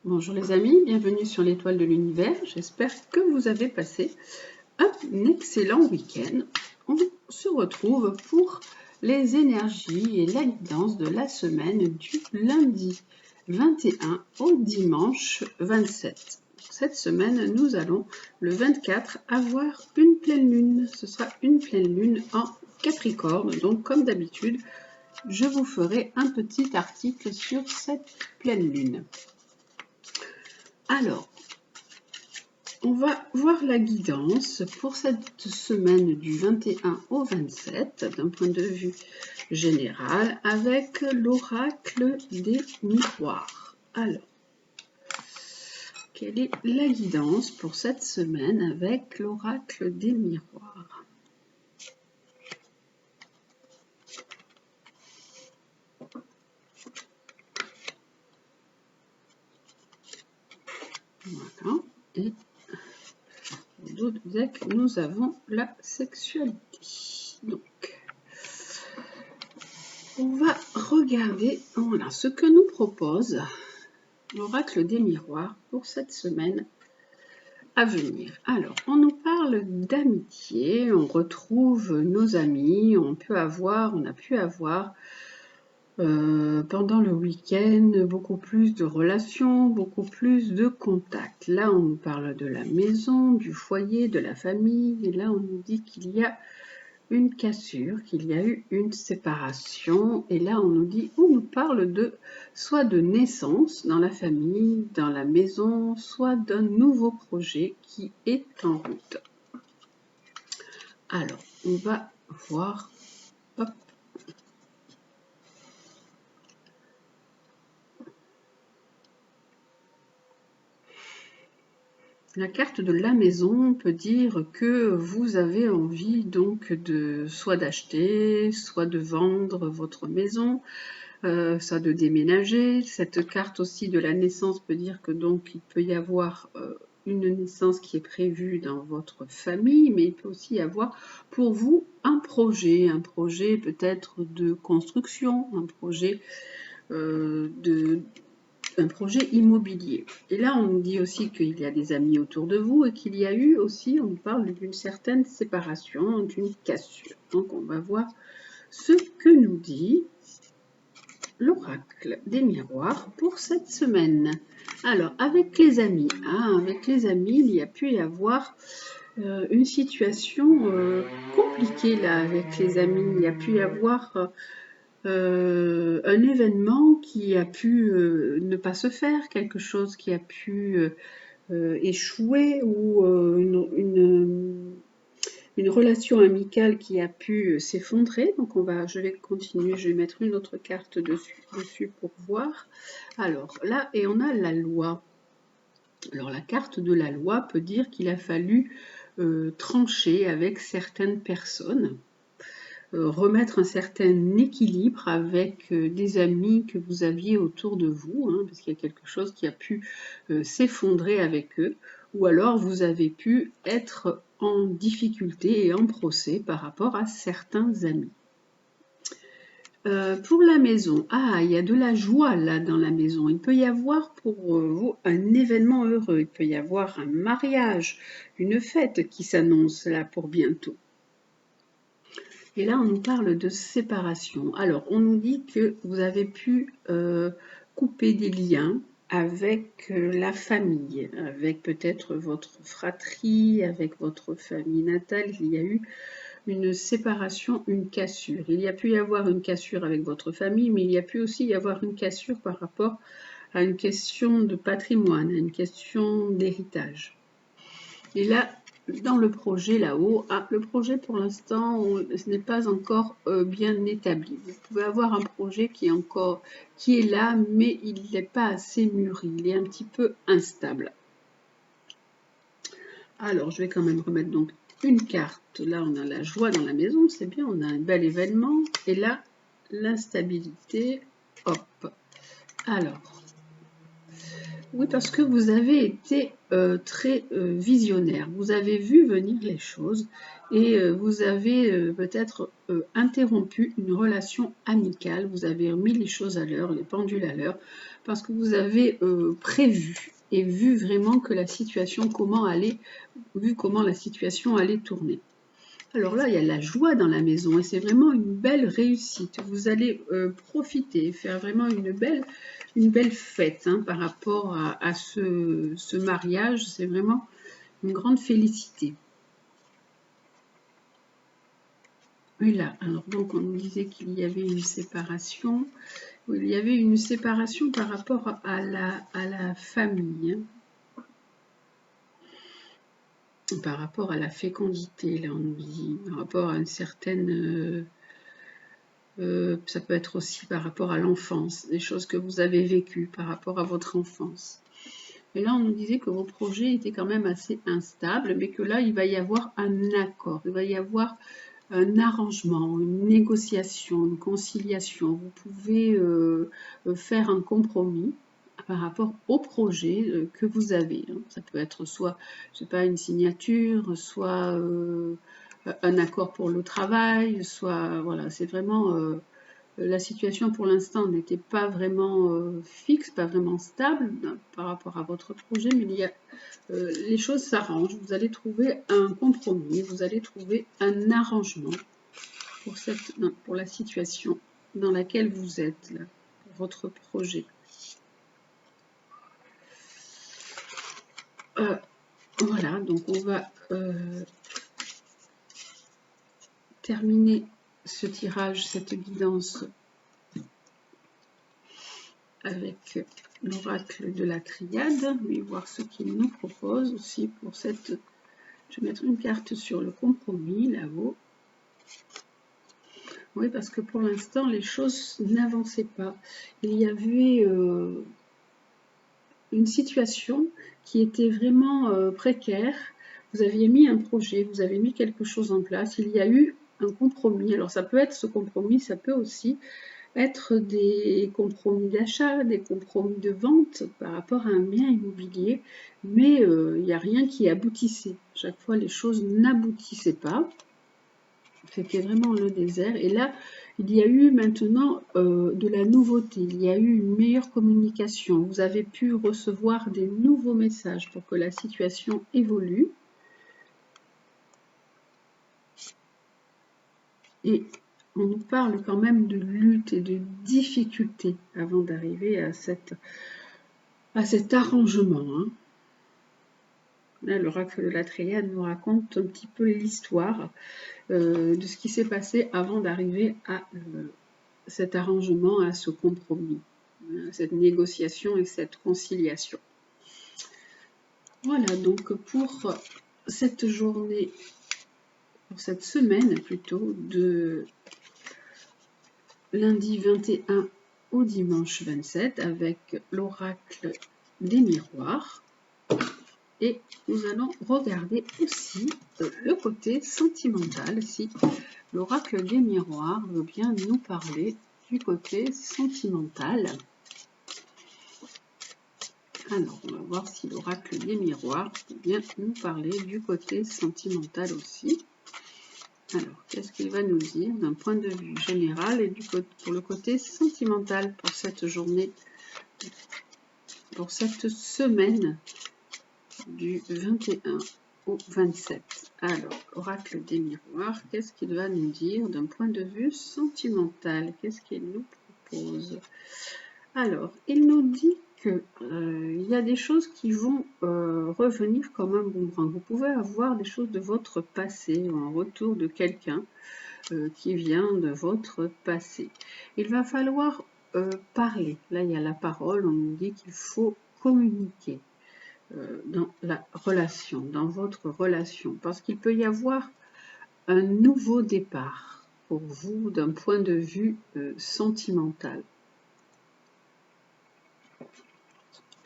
Bonjour les amis, bienvenue sur l'étoile de l'univers. J'espère que vous avez passé un excellent week-end. On se retrouve pour les énergies et la guidance de la semaine du lundi 21 au dimanche 27. Cette semaine, nous allons le 24 avoir une pleine lune. Ce sera une pleine lune en Capricorne. Donc comme d'habitude, je vous ferai un petit article sur cette pleine lune. Alors, on va voir la guidance pour cette semaine du 21 au 27 d'un point de vue général avec l'oracle des miroirs. Alors, quelle est la guidance pour cette semaine avec l'oracle des miroirs? Voilà. Et deck, nous avons la sexualité. Donc, on va regarder voilà, ce que nous propose l'oracle des miroirs pour cette semaine à venir. Alors, on nous parle d'amitié, on retrouve nos amis, on a pu avoir pendant le week-end beaucoup plus de relations, beaucoup plus de contacts. Là, on nous parle de la maison, du foyer, de la famille, et là, on nous dit qu'il y a une cassure, qu'il y a eu une séparation, et là, on nous parle de soit de naissance dans la famille, dans la maison, soit d'un nouveau projet qui est en route. Alors, on va voir. Hop. La carte de la maison peut dire que vous avez envie donc soit d'acheter, soit de vendre votre maison, soit de déménager. Cette carte aussi de la naissance peut dire que donc il peut y avoir une naissance qui est prévue dans votre famille, mais il peut aussi y avoir pour vous un projet peut-être de construction, un projet un projet immobilier. Et là, on nous dit aussi qu'il y a des amis autour de vous et qu'il y a eu aussi, on parle d'une certaine séparation, d'une cassure. Donc, on va voir ce que nous dit l'oracle des miroirs pour cette semaine. Alors, avec les amis, il y a pu y avoir une situation compliquée là avec les amis. Il y a pu y avoir un événement qui a pu ne pas se faire, quelque chose qui a pu échouer ou une relation amicale qui a pu s'effondrer. Donc je vais continuer, je vais mettre une autre carte dessus pour voir. Alors là, et on a la loi. Alors la carte de la loi peut dire qu'il a fallu trancher avec certaines personnes, remettre un certain équilibre avec des amis que vous aviez autour de vous, hein, parce qu'il y a quelque chose qui a pu s'effondrer avec eux, ou alors vous avez pu être en difficulté et en procès par rapport à certains amis. Pour la maison, il y a de la joie là dans la maison. Il peut y avoir pour vous un événement heureux, il peut y avoir un mariage, une fête qui s'annonce là pour bientôt. Et là, on nous parle de séparation. Alors, on nous dit que vous avez pu couper des liens avec la famille, avec peut-être votre fratrie, avec votre famille natale. Il y a eu une séparation, une cassure. Il y a pu y avoir une cassure avec votre famille, mais il y a pu aussi y avoir une cassure par rapport à une question de patrimoine, à une question d'héritage. Et là, dans le projet là-haut, le projet pour l'instant, ce n'est pas encore bien établi. Vous pouvez avoir un projet qui est là, mais il n'est pas assez mûri, il est un petit peu instable. Alors, je vais quand même remettre donc une carte. Là, on a la joie dans la maison, c'est bien, on a un bel événement. Et là, l'instabilité, hop. Alors, Oui, parce que vous avez été très visionnaire. Vous avez vu venir les choses et vous avez peut-être interrompu une relation amicale. Vous avez remis les choses à l'heure, les pendules à l'heure, parce que vous avez prévu et vu vraiment que la situation, comment la situation allait tourner. Alors là, il y a la joie dans la maison et c'est vraiment une belle réussite. Vous allez profiter, faire vraiment une belle fête hein, par rapport à ce mariage. C'est vraiment une grande félicité. Oui, là, alors donc on nous disait qu'il y avait une séparation. Il y avait une séparation par rapport à la famille. Hein. Par rapport à la fécondité, là on nous dit, par rapport à une certaine... ça peut être aussi par rapport à l'enfance, des choses que vous avez vécues par rapport à votre enfance. Et là, on nous disait que vos projets étaient quand même assez instables, mais que là, il va y avoir un accord, il va y avoir un arrangement, une négociation, une conciliation. Vous pouvez faire un compromis par rapport au projet que vous avez. Ça peut être soit, je sais pas, une signature, soit un accord pour le travail, soit, voilà, c'est vraiment... la situation pour l'instant n'était pas vraiment fixe, pas vraiment stable par rapport à votre projet, mais les choses s'arrangent. Vous allez trouver un compromis, vous allez trouver un arrangement pour la situation dans laquelle vous êtes, là, pour votre projet. Voilà, donc on va terminer ce tirage, cette guidance avec l'oracle de la triade, et voir ce qu'il nous propose aussi pour cette... Je vais mettre une carte sur le compromis, là-haut. Oui, parce que pour l'instant, les choses n'avançaient pas. Il y avait une situation qui était vraiment précaire. Vous aviez mis un projet, vous avez mis quelque chose en place. Il y a eu un compromis. Alors ça peut être ce compromis, ça peut aussi être des compromis d'achat, des compromis de vente par rapport à un bien immobilier, mais il n'y a rien qui aboutissait. Chaque fois, les choses n'aboutissaient pas. C'était vraiment le désert. Et là, il y a eu maintenant de la nouveauté, il y a eu une meilleure communication. Vous avez pu recevoir des nouveaux messages pour que la situation évolue. Et on nous parle quand même de lutte et de difficulté avant d'arriver à cet arrangement. Hein. Là, l'oracle de la triade nous raconte un petit peu l'histoire de ce qui s'est passé avant d'arriver à cet arrangement, à ce compromis, cette négociation et cette conciliation. Voilà donc pour cette journée, pour cette semaine plutôt, de lundi 21 au dimanche 27 avec l'oracle des miroirs. Et nous allons regarder aussi le côté sentimental, si l'oracle des miroirs veut bien nous parler du côté sentimental. Alors, on va voir si l'oracle des miroirs peut bien nous parler du côté sentimental aussi. Alors, qu'est-ce qu'il va nous dire d'un point de vue général et pour le côté sentimental pour cette journée, pour cette semaine du 21 au 27. Alors, oracle des miroirs, qu'est-ce qu'il va nous dire d'un point de vue sentimental? Qu'est-ce qu'il nous propose? Alors, il nous dit qu'il y a des choses qui vont revenir comme un boomerang. Vous pouvez avoir des choses de votre passé, ou un retour de quelqu'un qui vient de votre passé. Il va falloir parler. Là, il y a la parole, on nous dit qu'il faut communiquer dans la relation, dans votre relation, parce qu'il peut y avoir un nouveau départ pour vous d'un point de vue sentimental.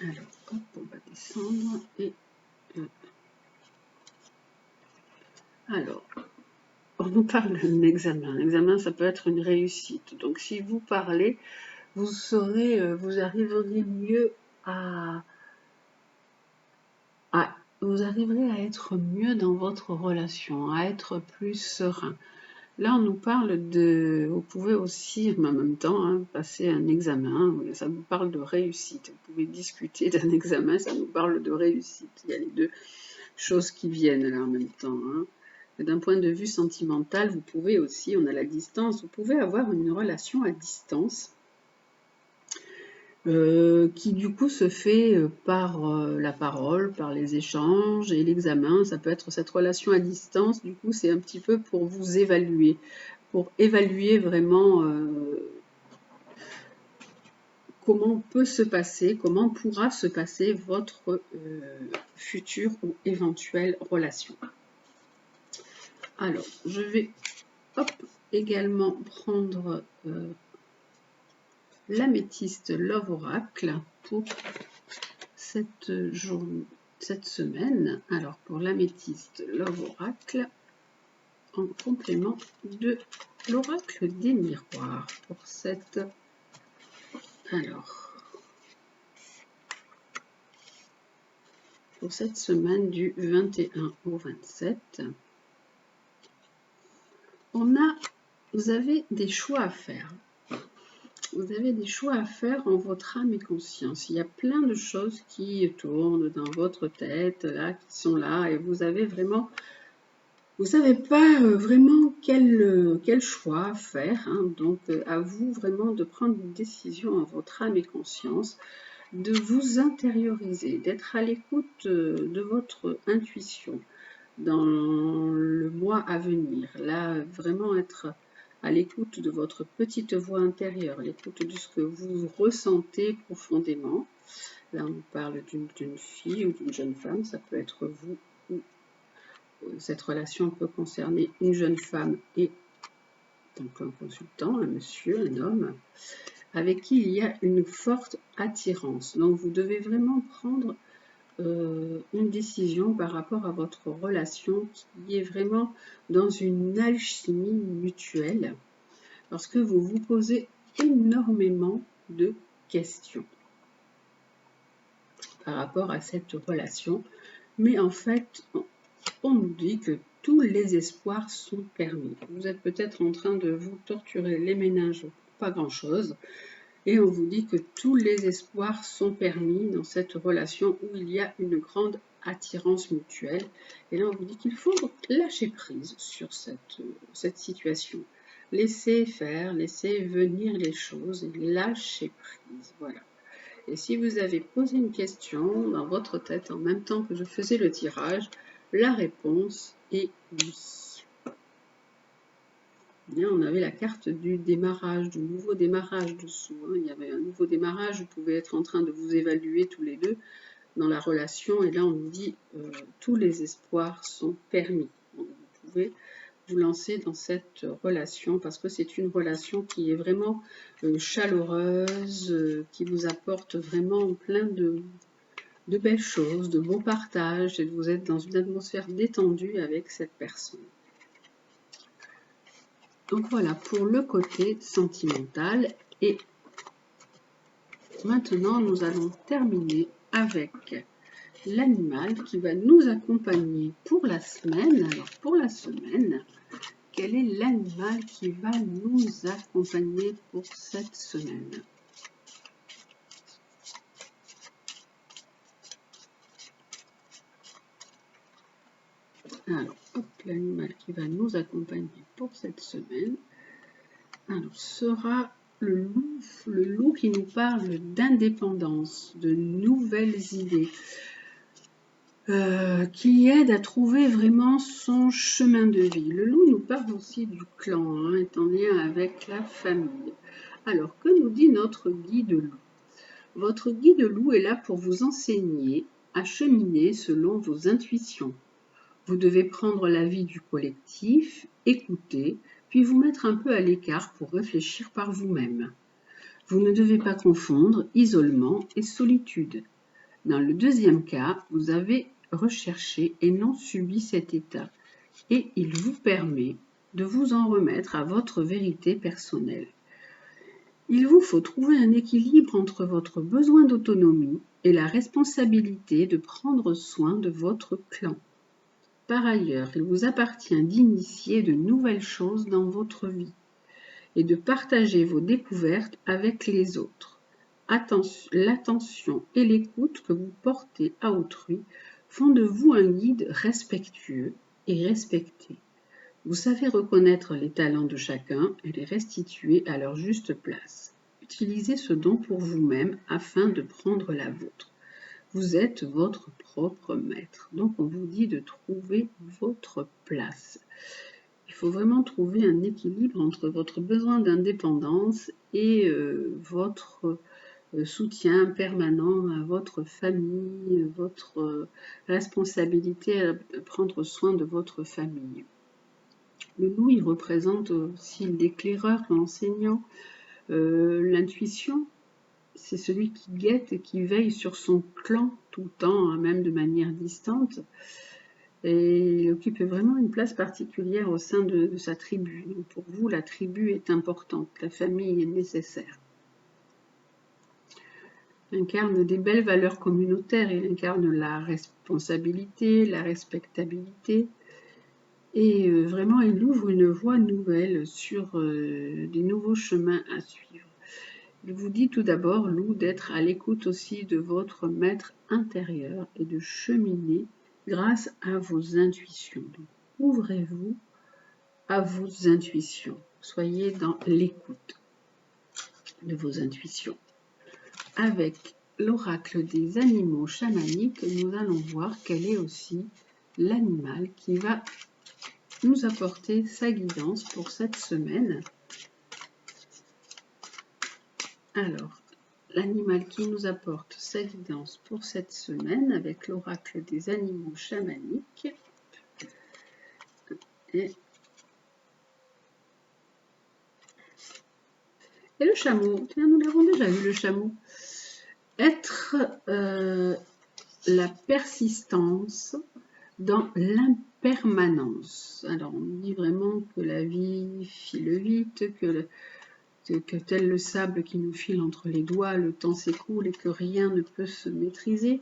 Alors, hop, on va descendre et... alors, on nous parle d'un examen. L'examen, ça peut être une réussite. Donc, si vous parlez, vous arriverez mieux à vous arriverez à être mieux dans votre relation, à être plus serein. Là, on nous parle de... Vous pouvez aussi, en même temps, hein, passer un examen. Ça vous parle de réussite. Vous pouvez discuter d'un examen, ça nous parle de réussite. Il y a les deux choses qui viennent là en même temps. Hein. D'un point de vue sentimental, vous pouvez aussi, on a la distance, vous pouvez avoir une relation à distance qui du coup se fait par la parole, par les échanges et l'examen. Ça peut être cette relation à distance, du coup c'est un petit peu pour vous évaluer, pour évaluer vraiment comment peut se passer, comment pourra se passer votre future ou éventuelle relation. Alors, je vais également prendre l'améthyste Love Oracle pour cette semaine. Alors, pour l'améthyste Love Oracle, en complément de l'oracle des miroirs, pour cette... Alors, pour cette semaine du 21 au 27, vous avez des choix à faire. Vous avez des choix à faire en votre âme et conscience. Il y a plein de choses qui tournent dans votre tête, là, qui sont là, et vous avez vraiment... Vous savez pas vraiment quel choix faire, hein, donc à vous vraiment de prendre une décision en votre âme et conscience, de vous intérioriser, d'être à l'écoute de votre intuition dans le mois à venir. Là, vraiment être à l'écoute de votre petite voix intérieure, à l'écoute de ce que vous ressentez profondément. Là, on nous parle d'une fille ou d'une jeune femme, ça peut être vous ou cette relation peut concerner une jeune femme et donc un consultant, un monsieur, un homme, avec qui il y a une forte attirance. Donc vous devez vraiment prendre une décision par rapport à votre relation qui est vraiment dans une alchimie mutuelle parce que vous vous posez énormément de questions par rapport à cette relation. Mais en fait, on nous dit que tous les espoirs sont permis. Vous êtes peut-être en train de vous torturer les méninges pour pas grand-chose. Et on vous dit que tous les espoirs sont permis dans cette relation où il y a une grande attirance mutuelle. Et là, on vous dit qu'il faut lâcher prise sur cette situation. Laissez faire, laissez venir les choses et lâcher prise. Voilà. Et si vous avez posé une question dans votre tête en même temps que je faisais le tirage, la réponse est oui. Là, on avait la carte du démarrage, du nouveau démarrage dessous. Hein. Il y avait un nouveau démarrage, vous pouvez être en train de vous évaluer tous les deux dans la relation. Et là, on nous dit tous les espoirs sont permis. Donc, vous pouvez vous lancer dans cette relation parce que c'est une relation qui est vraiment chaleureuse, qui vous apporte vraiment plein de belles choses, de beaux partages et vous êtes dans une atmosphère détendue avec cette personne. Donc voilà pour le côté sentimental et maintenant nous allons terminer avec l'animal qui va nous accompagner pour la semaine. Alors pour la semaine, quel est l'animal qui va nous accompagner pour cette semaine? Alors, l'animal qui va nous accompagner pour cette semaine alors, sera le loup qui nous parle d'indépendance, de nouvelles idées, qui aide à trouver vraiment son chemin de vie. Le loup nous parle aussi du clan, hein, est en lien avec la famille. Alors, que nous dit notre guide loup? Votre guide loup est là pour vous enseigner à cheminer selon vos intuitions. Vous devez prendre l'avis du collectif, écouter, puis vous mettre un peu à l'écart pour réfléchir par vous-même. Vous ne devez pas confondre isolement et solitude. Dans le deuxième cas, vous avez recherché et non subi cet état, et il vous permet de vous en remettre à votre vérité personnelle. Il vous faut trouver un équilibre entre votre besoin d'autonomie et la responsabilité de prendre soin de votre clan. Par ailleurs, il vous appartient d'initier de nouvelles choses dans votre vie et de partager vos découvertes avec les autres. L'attention et l'écoute que vous portez à autrui font de vous un guide respectueux et respecté. Vous savez reconnaître les talents de chacun et les restituer à leur juste place. Utilisez ce don pour vous-même afin de prendre la vôtre. Vous êtes votre propre maître. Donc on vous dit de trouver votre place. Il faut vraiment trouver un équilibre entre votre besoin d'indépendance et votre soutien permanent à votre famille, votre responsabilité à prendre soin de votre famille. Le loup, il représente aussi l'éclaireur, l'enseignant, l'intuition. C'est celui qui guette et qui veille sur son clan tout le temps, hein, même de manière distante. Et il occupe vraiment une place particulière au sein de sa tribu. Donc pour vous, la tribu est importante, la famille est nécessaire. Il incarne des belles valeurs communautaires, il incarne la responsabilité, la respectabilité. Et vraiment, il ouvre une voie nouvelle sur des nouveaux chemins à suivre. Il vous dit tout d'abord, loup, d'être à l'écoute aussi de votre maître intérieur et de cheminer grâce à vos intuitions. Donc, ouvrez-vous à vos intuitions. Soyez dans l'écoute de vos intuitions. Avec l'oracle des animaux chamaniques, nous allons voir quel est aussi l'animal qui va nous apporter sa guidance pour cette semaine. Alors, l'animal qui nous apporte sa guidance pour cette semaine avec l'oracle des animaux chamaniques. Et le chameau, tiens, nous l'avons déjà vu le chameau. Être la persistance dans l'impermanence. Alors on dit vraiment que la vie file vite, que tel le sable qui nous file entre les doigts, le temps s'écoule et que rien ne peut se maîtriser.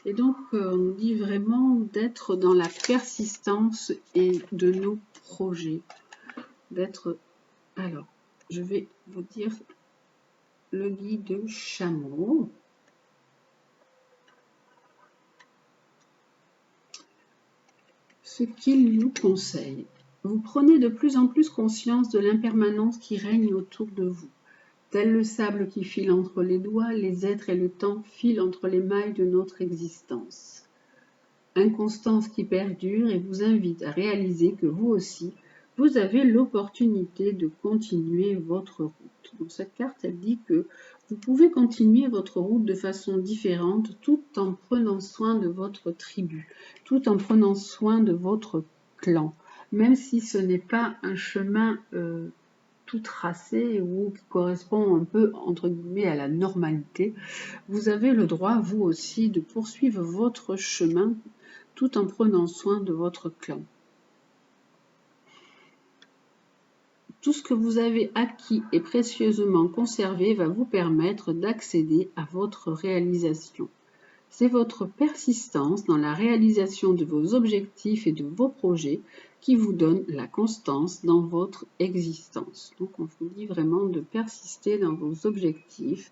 Et donc on nous dit vraiment d'être dans la persistance et de nos projets. D'être. Alors, je vais vous dire le guide chameau. Ce qu'il nous conseille. Vous prenez de plus en plus conscience de l'impermanence qui règne autour de vous. Tel le sable qui file entre les doigts, les êtres et le temps filent entre les mailles de notre existence. Inconstance qui perdure et vous invite à réaliser que vous aussi, vous avez l'opportunité de continuer votre route. Donc cette carte, elle dit que vous pouvez continuer votre route de façon différente tout en prenant soin de votre tribu, tout en prenant soin de votre clan, même si ce n'est pas un chemin tout tracé ou qui correspond un peu entre guillemets à la normalité. Vous avez le droit, vous aussi, de poursuivre votre chemin tout en prenant soin de votre clan. Tout ce que vous avez acquis et précieusement conservé va vous permettre d'accéder à votre réalisation. C'est votre persistance dans la réalisation de vos objectifs et de vos projets qui vous donne la constance dans votre existence. Donc on vous dit vraiment de persister dans vos objectifs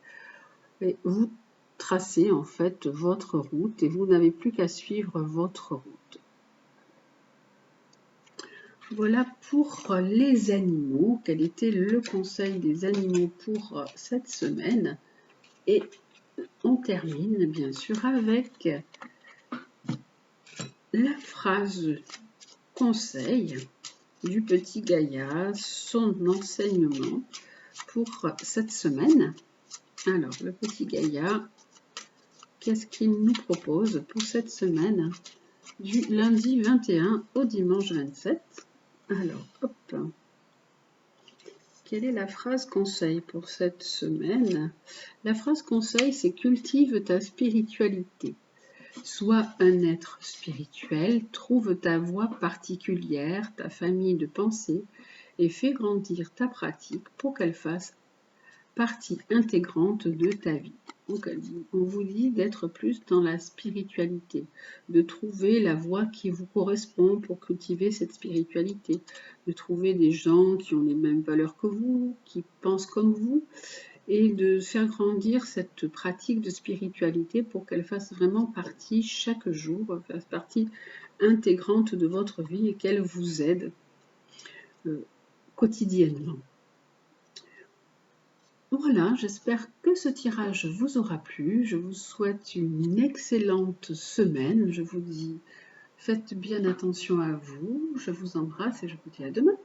et vous tracez en fait votre route et vous n'avez plus qu'à suivre votre route. Voilà pour les animaux. Quel était le conseil des animaux pour cette semaine? Et on termine bien sûr avec la phrase conseil du petit Gaïa, son enseignement pour cette semaine. Alors, le petit Gaïa, qu'est-ce qu'il nous propose pour cette semaine du lundi 21 au dimanche 27? Alors, hop. Quelle est la phrase conseil pour cette semaine? La phrase conseil, c'est cultive ta spiritualité. Sois un être spirituel, trouve ta voie particulière, ta famille de pensée et fais grandir ta pratique pour qu'elle fasse partie intégrante de ta vie. Donc, on vous dit d'être plus dans la spiritualité, de trouver la voie qui vous correspond pour cultiver cette spiritualité, de trouver des gens qui ont les mêmes valeurs que vous, qui pensent comme vous, et de faire grandir cette pratique de spiritualité pour qu'elle fasse vraiment partie chaque jour, fasse partie intégrante de votre vie et qu'elle vous aide quotidiennement. Voilà, j'espère que ce tirage vous aura plu. Je vous souhaite une excellente semaine. Je vous dis, faites bien attention à vous. Je vous embrasse et je vous dis à demain.